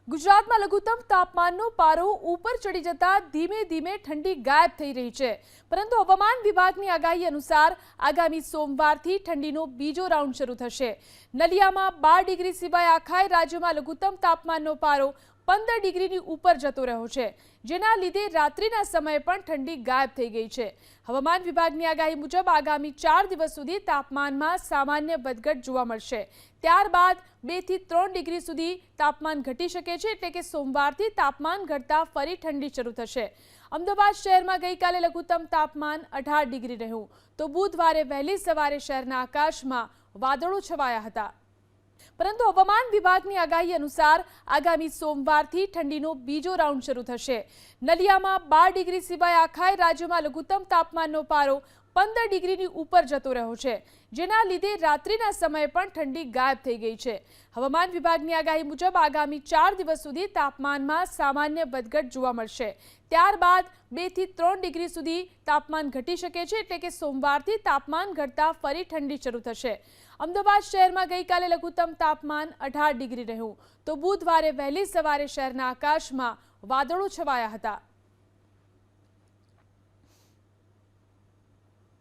ગુજરાતમાં લઘુત્તમ તાપમાનનો પારો ઉપર ચડી જતા ધીમે ધીમે ઠંડી ગાયબ થઈ રહી છે, પરંતુ હવામાન વિભાગની આગાહી અનુસાર આગામી સોમવારથી ઠંડીનો બીજો રાઉન્ડ શરૂ થશે। નલિયામાં 12 ડિગ્રી સિવાય આખા રાજ્યમાં લઘુત્તમ તાપમાનનો પારો 15 ડિગ્રીની ઉપર જતો રહ્યો છે, જેના લીધે રાત્રિના સમયે પણ ઠંડી ગાયબ થઈ ગઈ છે। હવામાન વિભાગની આગાહી મુજબ આગામી 4 દિવસ સુધી તાપમાનમાં સામાન્ય વધઘટ જોવા મળશે। ત્યારબાદ 2 થી 3 ડિગ્રી સુધી તાપમાન ઘટી શકે છે, એટલે કે સોમવારથી તાપમાન ઘટતા ફરી ઠંડી શરૂ થશે। અમદાવાદ શહેરમાં ગઈકાલે લઘુત્તમ તાપમાન 18 ડિગ્રી રહ્યું, તો બુધવારે વહેલી સવારે શહેરના આકાશમાં વાદળો છવાયા હતા। પરંતુ હવામાન વિભાગની આગાહી અનુસાર આગામી સોમવારથી ઠંડીનો બીજો રાઉન્ડ શરૂ થશે। નલિયામાં 12 ડિગ્રી સિવાય આખા રાજ્યમાં લઘુત્તમ તાપમાનનો પારો 15 ડિગ્રીની ઉપર જતો રહ્યો છે, જેના લીધે રાત્રિના સમયે પણ ઠંડી ગાયબ થઈ ગઈ છે। હવામાન વિભાગની આગાહી મુજબ આગામી 4 દિવસ સુધી તાપમાનમાં સામાન્ય વધઘટ જોવા મળશે। ત્યારબાદ 2 થી 3 ડિગ્રી સુધી તાપમાન ઘટી શકે છે, એટલે કે સોમવારથી તાપમાન ઘટતા ફરી ઠંડી શરૂ થશે। અમદાવાદ શહેરમાં ગઈકાલે લઘુત્તમ તાપમાન 18 ડિગ્રી રહ્યું, તો બુધવારે વહેલી સવારે શહેરના આકાશમાં વાદળો છવાયા હતા।